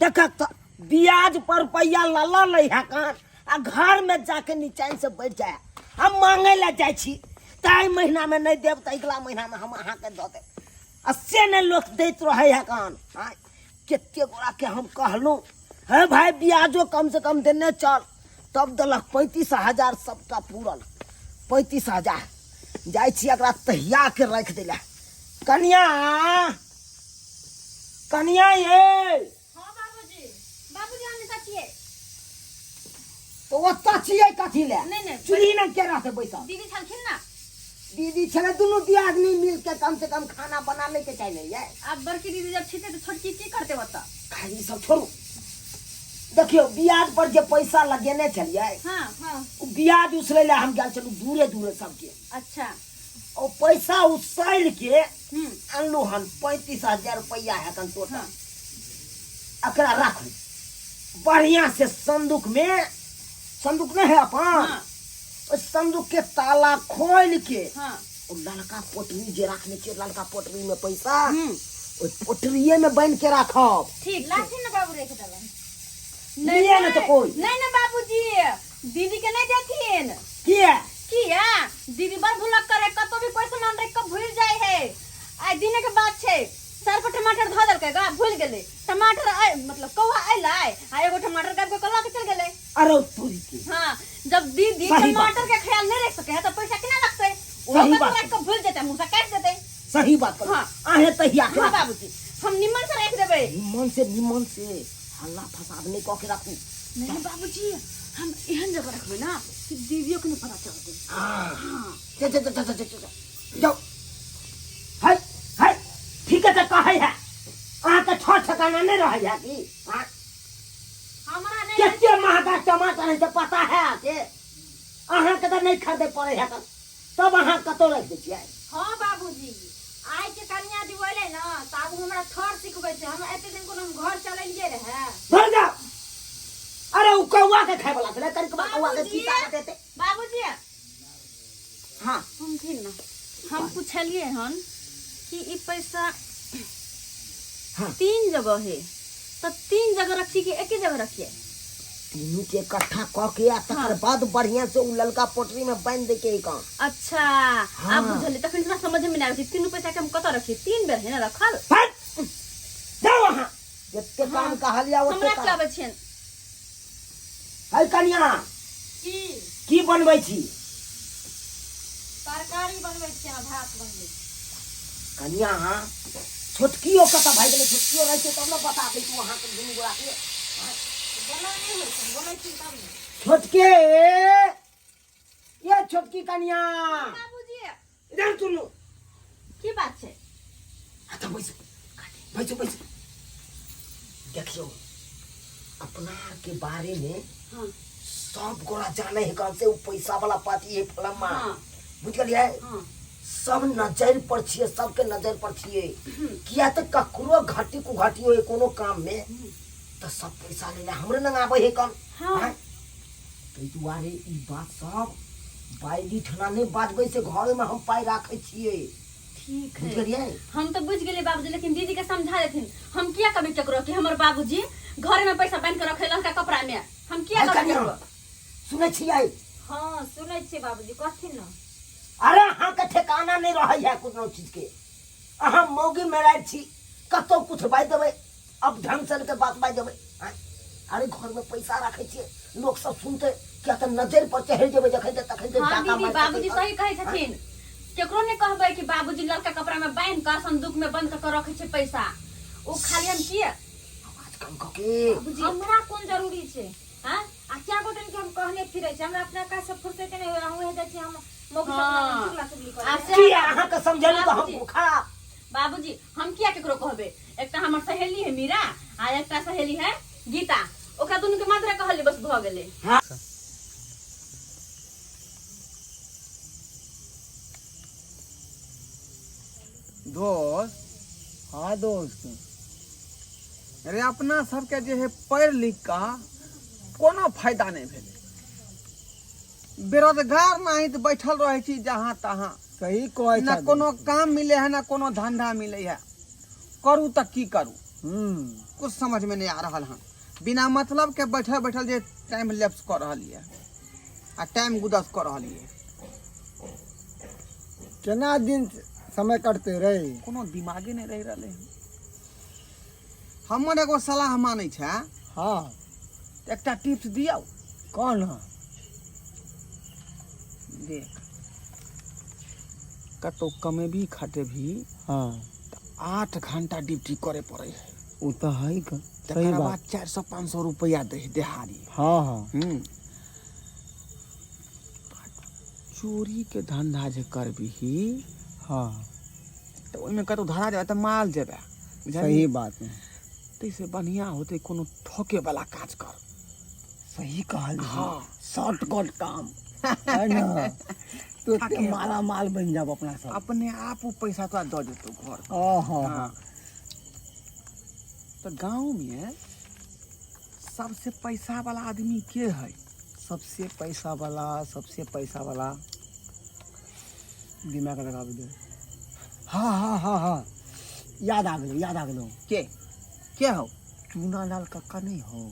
देख तो ब्याज पर रुपया लला ले है कान आ घर में जाके नीचान से बैठ जाए हम मांगे ला जाए छी ताई महीना में नहीं देब त अगला महीना में हम अहाँ के दे देब अस्से ने लोग देत रहे है कान हां केते गोरा के हम कहलू है भाई ब्याजो कम से कम देने चल तब दलक 35,000 सबका पूरल 35,000 जाय छी एकरा तहिया के रख देला कन्या कन्या ये हां बाबूजी हमने कथिए तो ओत्ता छियै कथी ले नहीं चुरी न केरा से बैठल दीदी छलखिन ना दीदी छले दुनू दियादनी मिल के कम से कम खाना बना ले के चाहिए ये अब बड़की दीदी जब छिते तो छोटकी की करते होता खाली सब छोड़ू देखियो ब्याज पर जे पैसा लगेने छलिए हां ओ ब्याज उसरे ले हम गेल चलू दूरे दूरे सबके अच्छा ओ पैसा उसल के अनलू हन 35,000 रुपया है कन टोटल अकरा राखू बढ़िया से संदूक नहीं है अपन उस संदूक के ताला खोल के और ललका पोटरी जे रखने के ललका पोटरी में पैसा उस पोटरीए में बन के रखब ठीक लाठी ना बाबू रख देला नहीं ना तो कोई नहीं ना बाबूजी दीदी के नहीं देथिन किया दीदी बार भुलक करे कतो भी पैसा मान रे कब भूल जाए है आई दिन के बात छे सर पर टमाटर ध देलकै गा भूल गेले टमाटर मतलब कौवा आइलाय आ एगो टमाटर गाब के कल्ला के चल गेले अरे पूरी की हां जब दीदी टमाटर के ख्याल नहीं रख सके है तो पैसा केना लगतै सही बात को भूल जेतै मुंह से काट देतै सही बात कर हां आहे तहिया हां बाबूजी हम निमन से रख देबै निमन से हल्ला फसाद नहीं कह के रखू नहीं बाबूजी हम एहन जगह रखबै ना कि दीदियों को नहीं पता चलतै हां जाओ हाय ठीक है तो कहे है अहाँ के छह ठिकाना नहीं रह है कि हमरा नहीं केते महंगा टमाटर है से पता है के अहाँ के तो नहीं खरीदे पड़े है तब अहाँ कतो रख दै छियै हां बाबूजी आइ के कन्या जी बोले ना तब हमरा थोड़ सिखबै छै हम एते दिन को हम घर चलेलिए रहे भर जा अरे उ कौवा के खाय वाला छले कन कौवा के सीता के देते बाबूजी हां हम थी ना हम पूछलिए हन कि ई पैसा हाँ। 3 जगह है तो 3 जगह रखी के एक ही जगह रखिए तीनों के इकट्ठा क के आ तकर बाद बढ़िया से उ ललका पोटरी में बांध दे के काम अच्छा हाँ। अब बुझले तखन हमरा समझ में नहीं आबै तीनों पैसा के हम कत रखी 3 बेर है ना रखल जाओ वहां जत्ते काम कहलिया ओते हमरा के आबै छन हाय कन्या की बनबै छी तरकारी बनबै छी आ भात बनबै छी कन्या हां छोटकियो कता भाई गेले छोटकियो रहै छै तब न बता दे तू वहां के दुनु गोरा के बोला नहीं होय छै बोलै छी तब छोटके ये छोटकी कन्या बाबूजी इधर सुनो की बात छै आता बैठ देखियो अपना के बारे में हां सब गोरा जाने है कौन से उ पैसा वाला पार्टी है फलम्मा बुझ गेलियै हां सब नजर पर छिए सबके नजर पर छिए किया त ककरो घाटी को घाटी होए कोनो काम में त सब पैसा लेला हमरे न आबै है कम हां तै दुआरे ई बात सब बाइडी ठना नहीं बाजबै से घर में हम पाई राखै छिए ठीक बुझ है गेलियै हम तो बुझ गेले बाबूजी लेकिन दीदी के समझा देथिन हम किया कभी ककरो कि हमर बाबूजी घर में पैसा बांध के रखे लड़का कपड़ा में हम किया ककरो सुनै छियै हां सुनै छी बाबूजी कहथिन न अरे हाँ के ठिकाना नहीं रह है कुछ चीज के अहाँ मौगी मेराइ छी कतो कुछ बाई देबै अब ढंग से के बात बाई देबै अरे घर में पैसा रखे छिए लोग सब सुनते क्या त नजर पर चढ़ जेबै जखन तखन हां दीदी बाबूजी सही कहै छथिन केकरो ने कहबै कि बाबूजी लड़का कपड़ा में बांध के संदूक में बंद कर रखे छै पैसा ओ खाली हम किए आवाज कम क के हमरा कोन जरूरी छै हां आ क्या गोटन के हम कहने फिरै छै हमरा अपना का सब फुर्सत के नहीं हम हे जाइ छी हम मौगी सब चुगला चुगली करे की अहाँ के समझल त हम भूखा बाबूजी हम किया केकरो कहबे एकटा हमर सहेली है मीरा आ एकटा सहेली है गीता ओकरा दुनु के मात्रा कहले बस भ गेले हां दोस्त हाँ दोस्त अरे अपना सबके जे है पढ़ लिख का कोनो फायदा नहीं भेले बेरोजगार नहीं तो बैठल रहे छी जहाँ तहाँ सही कहै ना कोनो काम मिले है ना कोनो धंधा मिले है करू त की करू कुछ समझ में नहीं आ रहा है। बिना मतलब के बैठल बैठल जे टाइम लैप्स कर रहा है आ टाइम गुदस कर रहा है। केना दिन समय कटते रहे। कोनो दिमागे नहीं रह रहा है। हमर एगो सलाह मानै छै। हाँ एकटा टिप्स दियो। कौन है? देख कतो कमेबी खटेबी हाँ 8 घंटा ड्यूटी करे पड़े है। वो तो है ही सही तकर बाद बात। 400-500 रुपया दे देहाड़ी। हाँ हाँ चोरी के धंधा जे करबी हाँ तो ओइमे कतो धरा जाए तो माल जेबे। सही बात है। तैसे बढ़िया होते कोनो ठोके वाला काज कर। सही कहल। हाँ। शॉर्टकट काम है ना। तो ताकि माला माल बन जाब अपना सब। अपने आप वो पैसा तो दे देतो घर। हाँ हाँ हाँ। हाँ तो गांव में सबसे पैसा वाला आदमी के है? सबसे पैसा वाला दिमाग लगा दे। हाँ हाँ हाँ हाँ याद आ गलो। के हो? चूना लाल काका नहीं हो?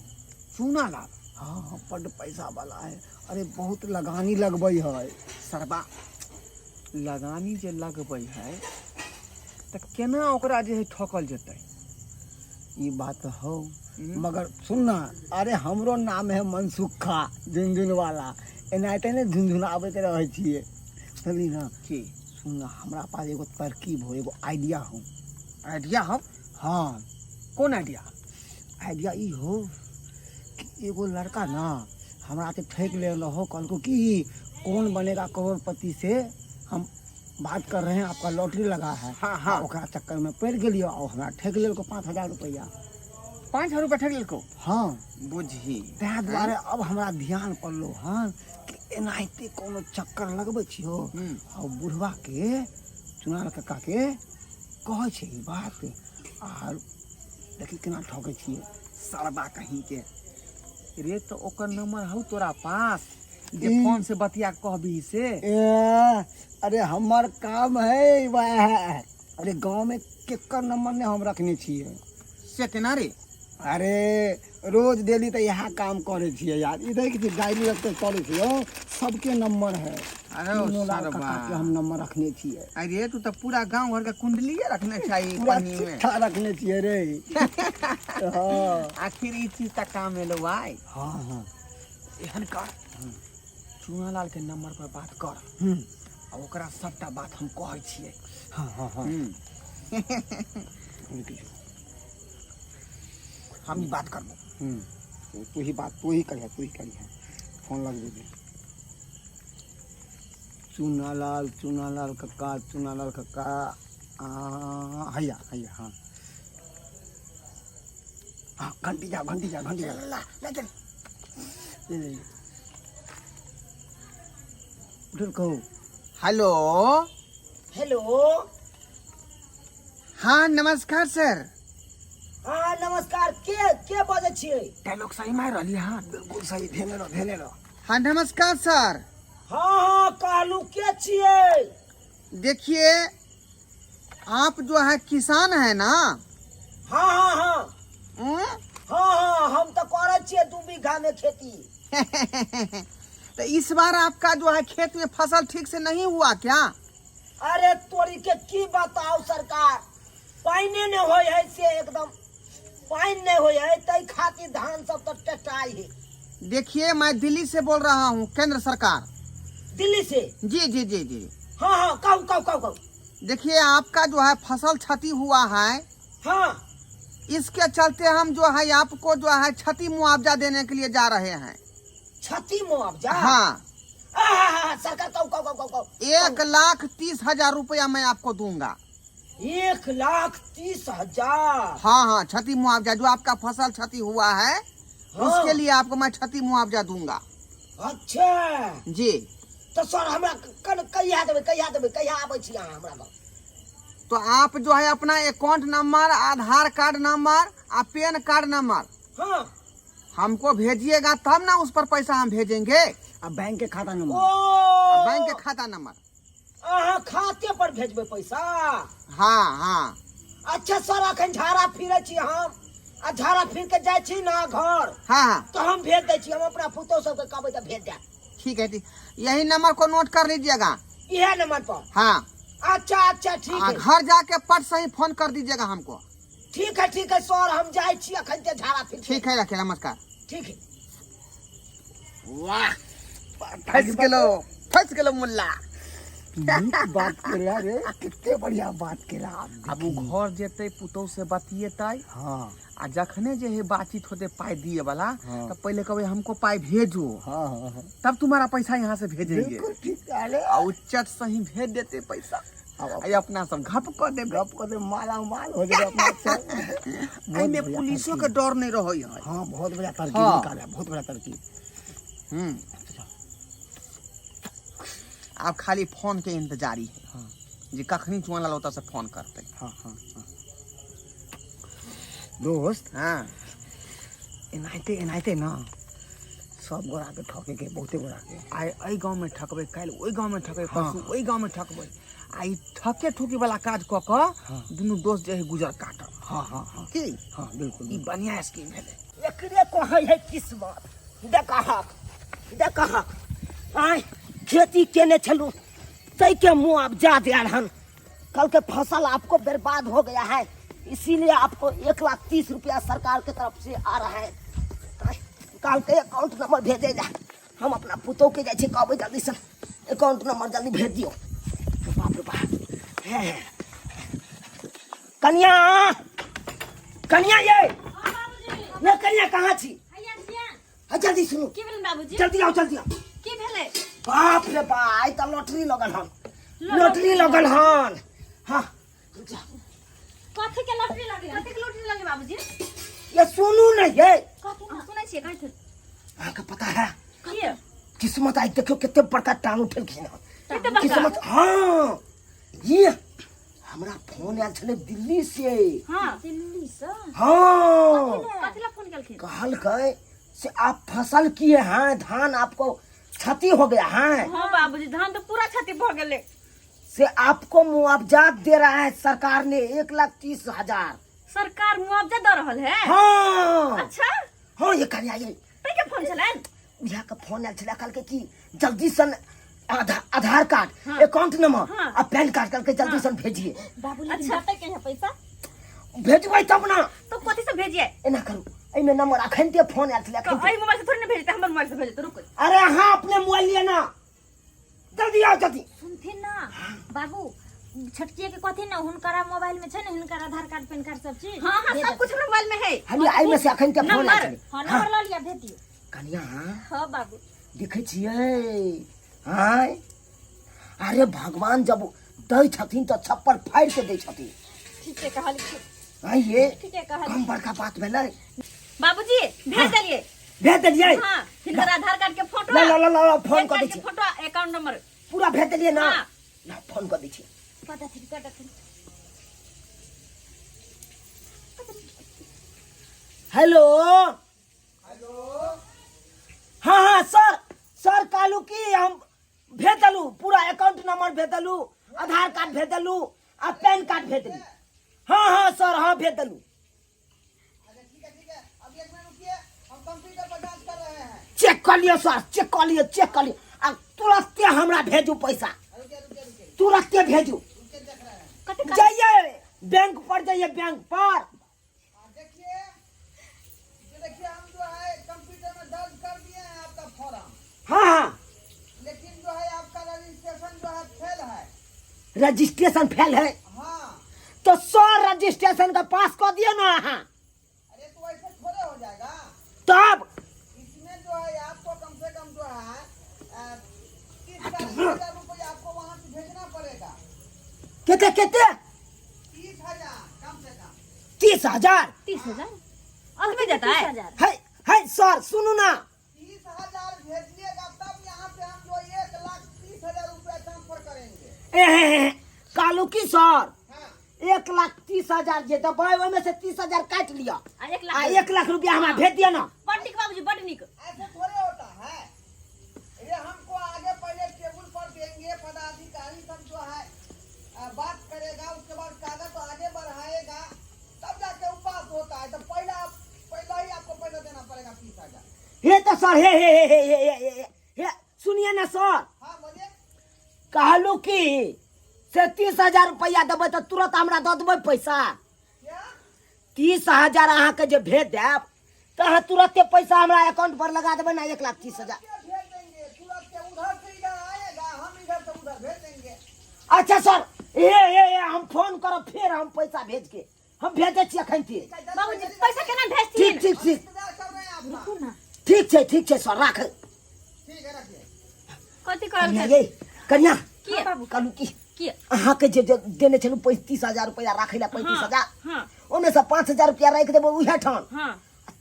चूना लाल। हाँ हाँ बड़ पैसा वाला है। अरे बहुत लगानी लगबई है। सरबा लगानी जे लगबै है तो केना ओकरा जे है ठोकल जेतै? ये बात हो मगर सुनना। अरे हमरो नाम है मनसुखा झुनझुन वाला। एनाहिते ने झुनझुनाबैत रहे छिए समझली ना। की सुनना हमरा पास एगो तरकीब हो, एगो आइडिया हो। आइडिया हो? हाँ कौन आइडिया? आइडिया ई हो कि एगो लड़का ना हमरा से ठेक ले हो। कल को कि कौन बनेगा करोड़पति से हम बात कर रहे हैं, आपका लॉटरी लगा है। हाँ, हाँ। ओकरा चक्कर में पड़ गेलियो और हमरा ठेक लेल को 5000 रुपया। 5,000 रुपया ठेक लेलको? हाँ बुझी तै दुआरे अब हमरा ध्यान पड़लो हन कि एनाहिते कोनो चक्कर लगबै छियो और बुढ़वा के चुनार काका के कहै छै ई बात आर देखी केना ठोकै छियै। सरबा कहीं के रे तो ओकर नंबर हौ तोरा पास जे ई- फोन से बतिया के कहबी से? अरे हमर काम है वह। अरे गांव में केकर नंबर ने हम रखने छियै। से केना रे? अरे रोज डेली तो यह काम करे छियै यार। इधर की डायरी रखते करे छियै सबके नंबर है। अरे तीनों लाल सरबा काका के हम नंबर रखने छियै। अरे तू तो पूरा गांव घर का कुंडलिए रखने चाहिए पूरा पन्नी में। चिट्ठा रखने छियै रे। हाँ आखिर ई चीज तक काम में लो आई। हाँ हाँ एहन कर चूनालाल के नंबर पर बात कर और ओकरा सबटा बात हम कहै छियै। हाँ हाँ हाँ हम ई बात करबो। तू ही करिया फोन लग दे। चूनालाल काका हैया हाँ हाँ घंटी जा ले चल उधर कहो। Hello hello. हाँ नमस्कार सर। हाँ नमस्कार। के बजे छियै? डायलॉग सही मार रही। हाँ बिल्कुल सही धेने रहो। हाँ नमस्कार सर। हाँ कहलू के छियै? देखिए आप जो है किसान है ना? हाँ हम्म? हम तो करे छियै 2 बीघा में खेती। तो इस बार आपका जो है खेत में फसल ठीक से नहीं हुआ क्या? अरे तोरी के की बताओ सरकार, पानी नहीं होय है से एकदम पानी नहीं होय है तई खातिर धान सब तो टटाई है। देखिए मैं दिल्ली से बोल रहा हूँ, केंद्र सरकार। दिल्ली से? जी। हाँ कहू। देखिए आपका जो है फसल क्षति हुआ है। हाँ इसके चलते हम जो है आपको जो है क्षति मुआवजा देने के लिए जा रहे हैं। क्षति मुआवजा? हाँ सरकार कहू। 1,30,000 रुपया मैं आपको दूंगा। 1,30,000? हाँ क्षति मुआवजा जो आपका फसल क्षति हुआ है उसके लिए आपको मैं क्षति मुआवजा दूंगा। अच्छा जी तो सर हमरा कहिया देबै आबै छी अहाँ हमरा गाँव? तो आप जो है अपना अकाउंट नंबर, आधार कार्ड नंबर और पैन कार्ड नंबर हाँ हमको भेजिएगा तब ना उस पर पैसा हम भेजेंगे। अब बैंक के खाता ओ नंबर। बैंक के खाता नंबर। अहाँ खाते पर भेजबै पैसा? हाँ अच्छा सर अखन झाड़ा फिरे छी हम आ झाड़ा फिर के जाय छी ना घर हाँ तो हम भेज दे छी हम अपना पुतौ सबके कहबै त भेज दे ठीक है ठीक। यही नंबर को नोट कर लीजिएगा। इहे नंबर पर हाँ अच्छा अच्छा ठीक है घर जाके पट से ही फोन कर दीजिएगा हमको। ठीक है सर हम जाय छी अखन ते झाड़ा फिर ठीक है रखिए नमस्कार। ठीक है वाह फंस गेलो मुल्ला। बात केला रे कितने बढ़िया बात केला। अब वो घर जेते पुतौ से बतिएतै हाँ आ जखने जे है बातचीत होते पाई दिए वाला हाँ। तब पहले कहबे हमको पाई भेजो हाँ हाँ हाँ तब तुम्हारा पैसा यहाँ से भेजेंगे बिल्कुल ठीक अरे और उच्चट से ही भेज देते पैसा। अब आई अपना सब घप कर दे गप को दे माला माल हो जाए अपना से। आई में पुलिसों के डर नहीं रहो है। हाँ बहुत बड़ा तरकीब हाँ। निकाला बहुत बड़ा तरकीब। अब खाली फोन के इंतजारी है हाँ जे कखनी चुआला लोता से फोन करते। हाँ हाँ हाँ दोस्त हाँ एनाइते ना सब गोरा के ठके के बहुते गोरा के आई एहि गांव में ठकबे काल ओई गांव में ठकबे हाँ। परसू ओई गांव में ठकबे आई ठके ठोकी वाला काज क क हाँ। दुनू दोस्त जे है गुजर काट हाँ हाँ हाँ की हाँ बिल्कुल ई बढ़िया स्कीम भेले। एकरे कहै है किस्मत देखा आय खेती केने चलू तै के मुआवजा दे रहन कल के फसल आपको बर्बाद हो गया है इसीलिए आपको 1,30,000 रुपया सरकार की तरफ से आ रहा है। कल के अकाउंट नंबर भेजे जा हम अपना पुतौ के जाय छी कहबै जल्दी से अकाउंट नंबर जल्दी भेज दियो। बाप रे बाप है कन्या कन्या ये मैं कन्या कहाँ छी हाँ जल्दी सुनो की भेल बाबूजी जल्दी आओ की भेले बाप रे बा आई त लॉटरी लगल हन लॉटरी लगल हन हाँ कथि के लॉटरी लगे बाबूजी ये सुनू न ये कथि ना सुनै छियै कहि आपको पता है की किस्मत आई देखो कितने बड़का टांग उठल खिन कते बड़का किस्मत हाँ ये हमरा फोन आयल छले दिल्ली से हां दिल्ली से हाँ कथि ला फोन केलखिन कहल के से आप फसल किए हैं धान आपको क्षति हो गया है हां बाबूजी धान तो पूरा क्षति भ गेले से आपको मुआवजा दे रहा है सरकार ने 1,30,000। सरकार मुआवजा दे रहल है हाँ अच्छा हाँ ये कन्या ये तै के फोन छलन यहाँ का फोन आयल छले कल के की जल्दी सन आधार कार्ड हाँ। अकाउंट नंबर हाँ। और पैन कार्ड करके जल्दी सन भेजिए बाबू अच्छा तै के पैसा भेजबै तब ना तो कथि से भेजिए एना करू एमे नंबर अखन ते फोन आयल छले तो अखन आई मोबाइल से थोड़ी ना भेजते हमर मोबाइल से भेजते रुको अरे हाँ अपने मोबाइल लिए ना जल्दी आओ जल्दी सुनथिन ना बाबू छटकिया के कथी ना हुनकरा मोबाइल में छै ने हुनकर आधार कार्ड पैन कार्ड सब चीज हां हां सब कुछ मोबाइल में है हम आई में से अखन ते फोन आयल छले हां नंबर ल लिया भेज दियो कन्या हां बाबू देखे छियै हाय अरे भगवान जब दै छथिन तो छप्पर फाड़ के दै छथिन ठीक है कहल आइए ठीक है कहल कम बड़का बात भेलै बाबूजी भेज देलिए भेज दिलियै हां हिनकर आधार कार्ड के फोटो ला फोन कर दै छी फोटो अकाउंट नंबर पूरा भेज दिलियै ना हाँ। ला फोन कर दै छी कटा थी हेलो हाँ हाँ सर कालू की हम भेज दलू पूरा अकाउंट नंबर भेज दलू आधार कार्ड भेज दलू आ पैन कार्ड भेज दलू हाँ हाँ सर हाँ भेज दलू चेक कर लियो सर चेक कर लियो आ तुरंते हमरा भेजू पैसा तुरंते भेजू जाइए बैंक पर जाइए बैंक पर देखिए हम जो है कंप्यूटर में दर्ज कर दिए हैं आपका फॉर्म हाँ हाँ लेकिन जो है आपका रजिस्ट्रेशन जो है फेल है। रजिस्ट्रेशन फेल है हाँ तो सर रजिस्ट्रेशन का पास कर दिया ना हाँ अरे तो ऐसे थोड़े हो जाएगा तब इसमें जो है आपको कम से कम जो है 30,000 रुपये आपको वहाँ से भेजना पड़ेगा। कितने 30,000 कम से कम 30,000 30,000 अंत में जाता है है सर सुनो ना 30,000 भेजिएगा तब यहाँ से हम जो 1,30,000 रुपया ट्रांसफर करेंगे। कालू की सर हाँ 1,30,000 जे दबाई ओमे से 30,000 काट लिया आ 1 आ लाख 1 लाख रुपया हमरा भेज दिया ना बड़ निक बाबूजी बड़ निक ऐसे थोड़े होता है। ये हमको आगे पहले टेबल पर देंगे पदाधिकारी सब जो है बात करेगा, उसके बाद कागज तो आगे बढ़ाएगा, तब जाके वो पास होता है। तो पहला ही आपको पैसा देना पड़ेगा 30,000। हे तो सर हे सुनिए ना सर, हाँ बोलिए। कहलू कि से 30,000 रुपया देबै तो तुरंत हमरा दऽ देबै पैसा। क्या? 30,000 अहाँ के जे भेज देब तो अहाँ तुरंते पैसा हमरा अकाउंट पर लगा देबै ना, 1,30,000। क्या भेज देंगे? तुरंत के उधर से इधर आएगा, हम इधर से उधर भेज देंगे। अच्छा सर, ये हम फोन करब फिर हम पैसा भेज के हम भेजे छी अखन ते। बाबूजी पैसा केना भेजथिन? ठीक ठीक ठीक इंतजार कर रहे हैं आपका। रुकू ना, ठीक छै सर, राख। ठीक है, रखिए। कथी करल कन्या छै? ये कन्या की बाबू कहलू कि की? अहाँ के जे देने छलू 35,000 रुपया राखै ला, 35,000 हां ओमे से 5,000 रुपया राख देबै उहे ठान। हां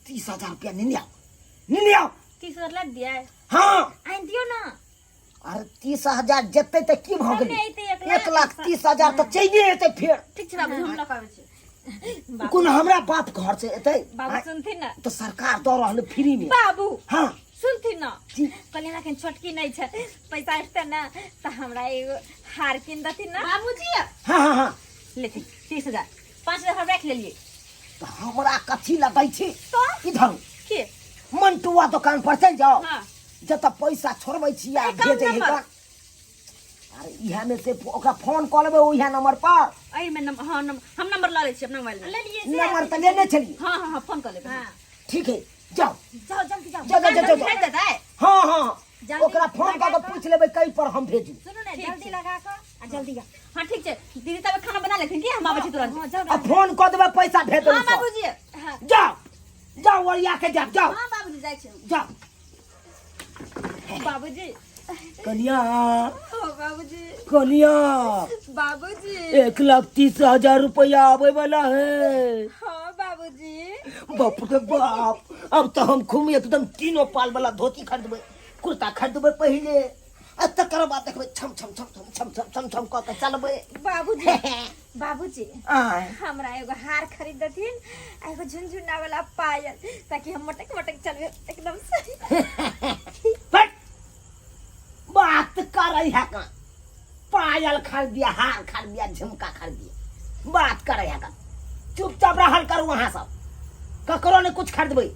30,000 रुपया नहीं लिया। 30,000 लग दिया है, हाँ आइन दियो ना। अरे 30,000 जेते तो की भऽ गेलै? हमने अइते 1,30,000 तो चलिए एतै फिर। ठीक छै बाबू, हम लगाबै छी। कोन हमरा बाप घर से एतै? बाबू सुनथिन ना, तो सरकार दऽ रहल फ्री में। बाबू हाँ सुनथिन ना, जी। कहलिए ना कि छोटकी नहीं छै, पैसा एतै ना तो हमरा एगो हार किन देथिन ना बाबूजी। हाँ लेथिन 30,000, 5,000 हम रख लेलिए। तो हमरा कथी लगै छै? तो इधर के? मंटुआ दुकान पर चल जाओ, हाँ जत पैसा छोड़बै छी आ अकाउंट भेजै नंबर। है। अरे इहा में से ओकरा फोन कऽ लेबै ओहि नंबर पर। अई में नंबर, हाँ नंबर, हम नंबर ला लै छी अपना मोबाइल में। ले लिए नंबर तो लेने छलिए। हाँ फोन कर लेबै। हां ठीक है, जाओ जाओ जल्दी जाओ, जाओ, जाओ, जाओ, जाओ। भेज देता है। हाँ जल्दी ओकरा फोन कऽ के पूछ लेबै कई पर हम भेजू। सुनो ना, जल्दी लगा कर आ जल्दी जा। हां ठीक छै, दीदी तब खाना बना लेथिन की हम आबै छी तुरंत। हां जाओ आ फोन कऽ देबै पैसा भेज देबै। हां बाबूजी। हां जाओ ओरिया के जाओ हां बाबूजी जाय छी। जाओ। बाबूजी कन्या ओ बाबूजी बाबूजी 1,30,000 रुपया आवे वाला है। हाँ बाबूजी। बाप रे बाप, अब तो हम खूब एकदम तीनों पाल वाला धोती खरीदबै, कुर्ता खरीदबै पहले, आ तकर बाद देखबै छम छम छम छम छम छम छम छम कऽ के चलबै। बाबूजी आय हमरा एगो हार खरीद देथिन, एगो झुनझुना वाला पायल, ताकि हम मटक मटक चलबे एकदम सही। बट बात करे है का? पायल खरीद दिया, हार खरीद दिया, झुमका खरीद दिया, बात करे है का? चुपचाप रहल करू वहां सब, ककरो ने कुछ खरीदबै।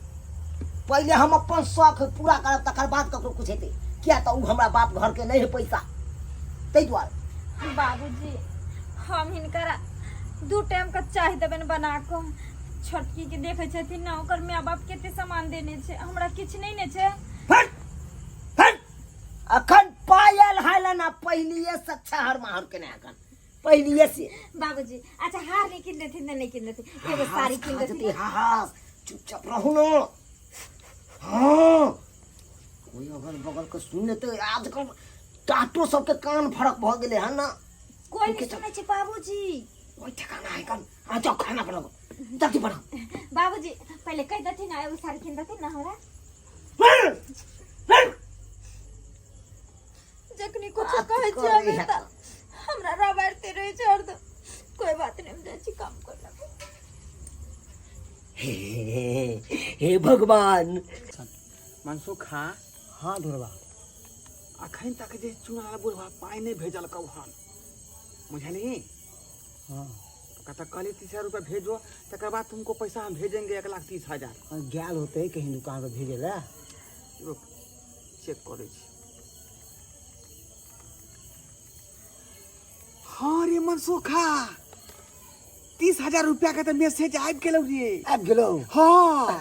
पहले हम अपन शौक पूरा करब, तकर बाद ककरो कुछ हेतै। किया तो उ हमरा बाप घर के नहीं है पैसा, तै दुआरे। बाबूजी हम हिनकरा 2 टाइम का चाय देबन बना को। छोटकी के देखे छथिन ना, ओकर माय बाप केते सामान देने छै, हमरा किछ नहीं ने छै। फट फट अखन पायल हाइला ना, पहलिए से छहर माहर के नहीं अखन पहलिए से। बाबूजी अच्छा हार नहीं किन देथिन, नहीं किन देथिन, एगो साड़ी किन देथिन। हाँ चुपचाप रहू न। हाँ कोई अगल बगल के सुन लेते, आजकल टाटो सबके कान फरक भ गेले है ना। कोई नहीं सुनै छै बाबूजी। कोई ठिकाना है कन? आ जाओ खाना बनाओ, जल्दी बनाओ। बाबूजी पहले कह देथिन ना, एगो साड़ी किन देथिन ना हमरा। जखनी कुछ कहै छै हमे त हमरा रबारते रहै छै हरदम। कोई बात नहीं, हम जाइ छी काम करला। हे भगवान। मनसुखा हाँ ढोलबा, अखन तक जे चुनाव बुढ़वा पाई नहीं भेजल कौहन, बुझली? हाँ कहता कहली 30,000 रुपया भेजो, तकर बाद तुमको पैसा हम भेजेंगे 1,30,000। गेल होते कहीं दुकान पर भेजे ला। रुक चेक करे छी। हाँ रे मनसुखा, 30,000 रुपया के तो मैसेज आबि गेलौ रे। आबि गेलो। हाँ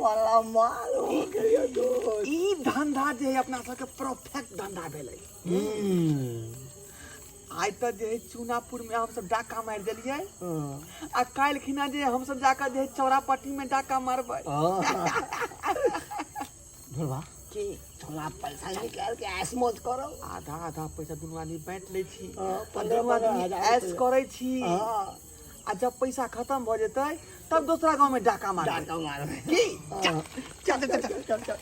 बड़ा माल हो गयो दोस्त। ई धंधा जे है अपना सबके परफेक्ट धंधा भेलै। आइ तक जे है चूनापुर में हम सब डाका मार देलियै, आ काल्हि खिना जे हम सब जाकर जे है चौरापट्टी में डाका मारबै। ढोलबा की थोड़ा पैसा निकाल के ऐश मौज करो। आधा आधा पैसा दुनू आदमी बांटि लै छी, हाँ, दुनू आदमी 15,000 ऐश करै छी। हाँ। आ जब पैसा खत्म भ जेतै तब दूसरा गांव में डाका मारबै। की चल चल चल चल।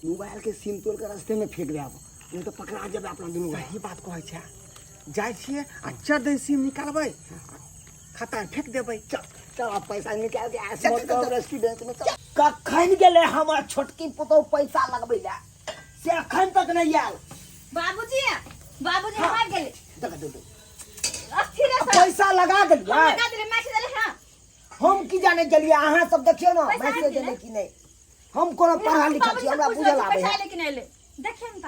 मोबाइल के सिम तोड़ के रास्ते में फेंक देब, नहीं तो पकड़ा जाबे अपना दुनू भाई। सही बात कहै छै। जाइ छियै आ चढ़ दै सिम निकालबै, खाता में फेंक देबै। चल चल पैसा निकाल के ऐश मौज करो रेस्टोरेंट में। चल कखन गेले हमर छोटकी पुतौ पैसा लगबै ला, से अखन तक नहीं आयल। बाबूजी बाबूजी हाँ। हार गेले देख दे अस्थिर है सर पैसा लगा हम देलिए लगा दिले मैसेज आले हां हम की जाने चलिए अहाँ सब देखियो ना पैसा मैसेज आबि देले गेलै? कि नहीं हम कोनो पढ़ा लिखा छी हमरा बुझल आबे पैसा है लेकिन आइले देखिए हम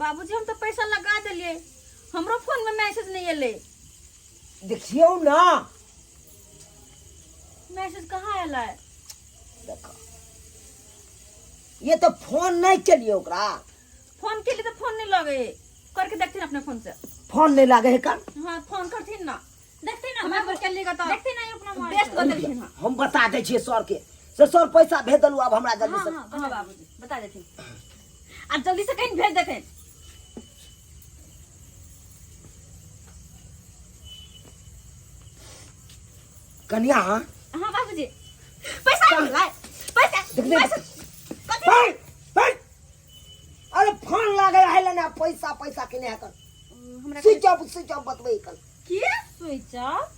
बाबूजी हम तो पैसा लगा दिलिए हमरो फोन में मैसेज नहीं आले देखियो ना मैसेज कहाँ आला है देखो ये तो फोन नहीं चलिए ओकरा फोन के लिए तो फोन नहीं लगे करके देखते अपने फोन से फोन नहीं लागे है कर हाँ फोन करथिन ना देखते ना हमें पर चलिएगा तो देखते ना अपना मोबाइल बेस्ट बदलथिन हां हम बता दे छिए सर के से सर पैसा भेज दलू अब हमरा जल्दी से हां बाबूजी बता देथिन अब जल्दी से कहीं भेज देथिन कन्या हां बाबूजी पैसा कहाँ? लाए पैसा देख पैसा कथी भाई भाई अरे फोन लागे है ना पैसा पैसा किने है कर हमरा स्विच ऑफ बतबै कर की स्विच ऑफ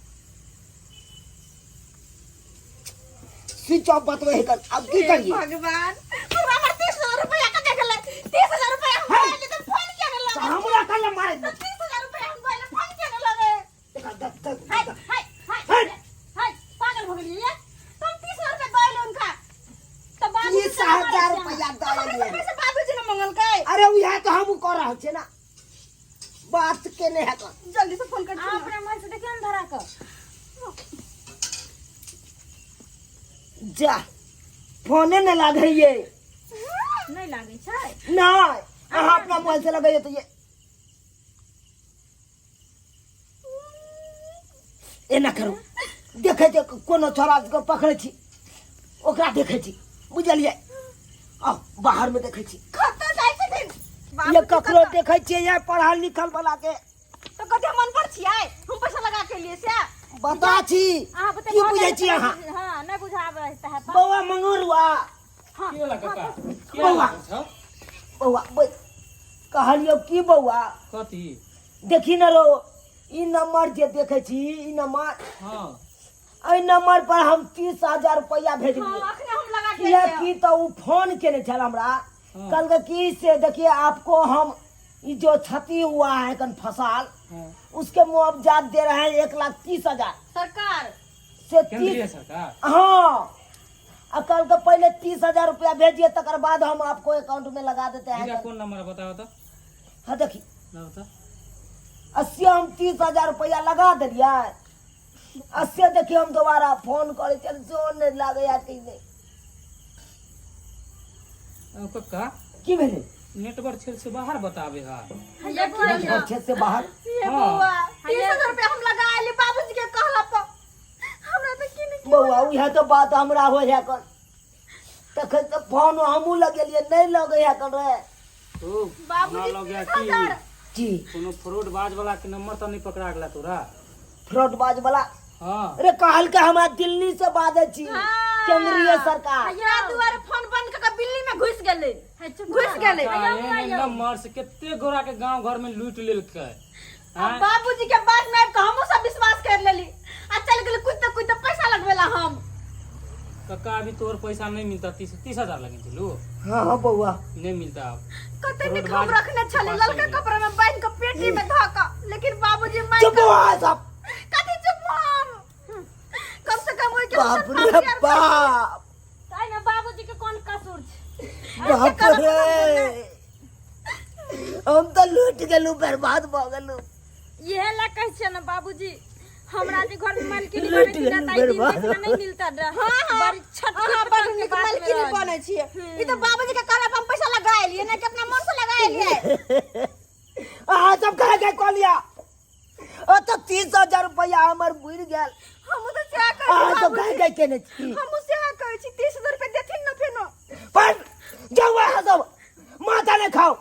स्विच ऑफ बतबै है कर अब की करिए भगवान हमरा 30,000 रुपया का देखल 30,000 रुपया हम है। गइले तो फोन क्या न तो लगे हमरा कल मारे 30,000 रुपया हम गइले फोन क्या न लगे देख हाय हाय हाय हाय पागल हो गेलिए तुम 30,000 रुपया गइले उनका तो बाबू 30,000 रुपया दे पैसे बाबूजी ने मंगल के अरे उहे तो हम कर रहल छे ना बात केने है कर जल्दी से फोन कर अपना मोबाइल से देखिए हम धरा कर जा फोने न लागे ये नहीं लागे छै नहीं अहाँ अपना मोबाइल से लगाइए तो ये एना करू देखे छै कोनो छोरा के पकड़े छी ओकरा देखे छी बुझलिए आ बाहर में देखे छी खत्ता जाय छथिन ये ककरो देखे छियै ये पढ़ल लिखल वाला के तो कते मन पर छियै हम पैसा लगा के लिए से बता छी अहाँ बता की बुझै छी अहाँ हां नहीं बुझाबे है बौआ मंगरुआ की होला काका की बौआ। छ बौआ कहलियो की बौआ कथी देखी न रो ई नंबर जे देखे छी ई नंबर हां एहि नंबर पर हम 30,000 रुपया भेजलिए हां अखने हम लगा के ये लिए की तो वो फोन केने छल हमरा कल के की से देखिए आपको हम ये जो क्षति हुआ है कन फसाल हां उसके मुआवजा दे रहे हैं 1,30,000 सरकार से केंद्रीय 30 सरकार हाँ और कल के पहले 30,000 रुपया भेजिए तकर बाद हम आपको अकाउंट में लगा देते इनका हैं कौन नंबर बताओ तो हाँ देखी बताओ तो 80 हम 30,000 रुपया लगा दिलिए 80 देखिए हम दोबारा फोन करे चल जोर नहीं लागे यार कहीं नहीं काका की भेले नेटवर्क क्षेत्र से बाहर बतावे हा ये बोल क्षेत्र से बाहर ये हाँ। बउआ 30,000 रुपया हम लगा आइले बाबूजी के कहला पर हमरा तो की नहीं बउआ उहे तो बात हमरा हो है कर तखन तो फोन हमू लगेलिए नहीं लगे है कर रे ओ बाबूजी लग गया 30,000 कि जी कोनो फ्रॉड बाज वाला के नंबर तो नहीं पकड़ा गेला तोरा फ्रॉड बाज वाला हां अरे कहल के हमरा दिल्ली से बाजे छी केंद्रीय सरकार या दुआरे फोन बंद करके बिल्ली में घुस गेले घुस गेले नंबर से कितने गोरा के गांव घर में लूट लेलकै अब बाबूजी के बात में आब के हमहू सब विश्वास कर लेली आ चल गेले कुछ पैसा लगवेला हम काका अभी तोर पैसा नहीं मिलता 30,000 लगे चलू हाँ हाँ बउआ नहीं मिलता अब कते फ्रॉड निक हम बाज रखने छले पास ललका चल गेलै। कपड़ा में बांध के पेटी में धका लेकिन बाबूजी मैं चुप हो सब कथी चुप हम कम से कम ओइ के बाप रे बाप ताई में बाबूजी के कौन कसूर छै बाप रे हम तो लूट गेलू बर्बाद भ गेलू यह ला कह छै ना बाबूजी हमरा जे घर में मालकिन लूट बने छी ना ताई गेल दिन बर्बाद। देखना नहीं मिलता रह हां बड़ी छटकी हां के बड़ बात निक में मालकिन रहल। बने छिए ई तो बाबूजी के कहला पर हम पैसा लगा लिए ना कि अपना मन से लगा लिए अहाँ सब कहे के कह लिया ओ तो 30,000 रुपया हमर बुड़ गेल हम तो क्या अहाँ कर सब कहे के केने छी हम उससे कहे छी 30,000 रुपया देथिन ना फेनो पर जाओ अहाँ सब माथा ने खाओ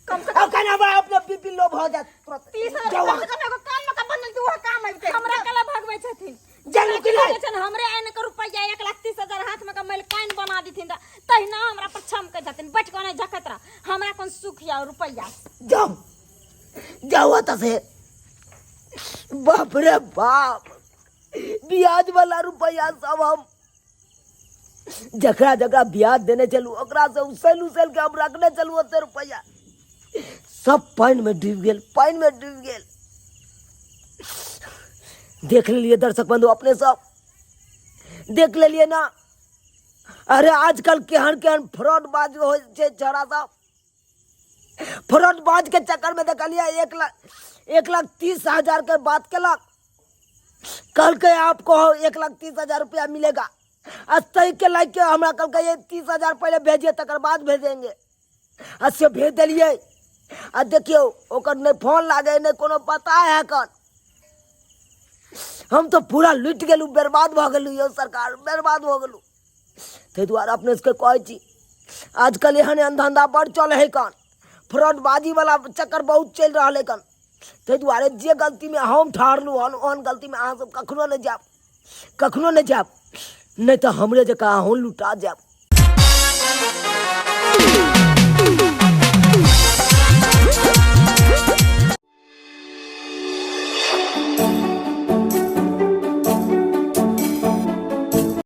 कम से अब कहना बा अपने बीपी लो हो जात तुरंत 30,000 जाओ कम से कम एगो कान में का बनल तू वो काम आइते हमरा कला भगबै छथिन जल्दी के ले छन हमरे आइन के रुपया 1,30,000 हाथ में कमैल काइन बना दीथिन तहिना हमरा पर छम के छथिन बैठ के नहीं झकत रह हमरा कोन सुख या रुपया जाओ जाओ तो से बाप रे बाप ब्याज वाला रुपया सब हम जकरा जकरा ब्याज देने चलू ओकरा से उसेल के हम रखने चलू ओते रुपया सब पानी में डूब गेल, पानी में डूब गेल। देख लिए दर्शक बंधु अपने सब देख लिए ना। अरे आजकल केहन केहन फ्रॉड बाज हो छोड़ा सब, फ्रॉड बाज के चक्कर में देखलिए 1,30,000 के बात केलक, कल के आपको 1,30,000 रुपया मिलेगा। सही के लाइक के हमरा कल के ये 30,000 पहले भेजिए तकर बाद भेजेंगे। से भेज दिलिए आ देखियो ओकर नहीं फोन लागे नहीं कोनो पता है कन। हम तो पूरा लुट गेलू, बर्बाद भ गेलू यो सरकार, बर्बाद भ गेलू। ते द्वारा अपने से कहै छी आजकल एहन धंधा बड़ चल है कन, फ्रॉडबाजी वाला चक्कर बहुत चल रहा है कन। ते द्वारे जे गलती में हम ठहरलू हन ओहन गलती में अहाँ सब कखनो नहीं जाब, कखनो नहीं जाब, नहीं तो हमरे जका अहूँ लुटा जाब।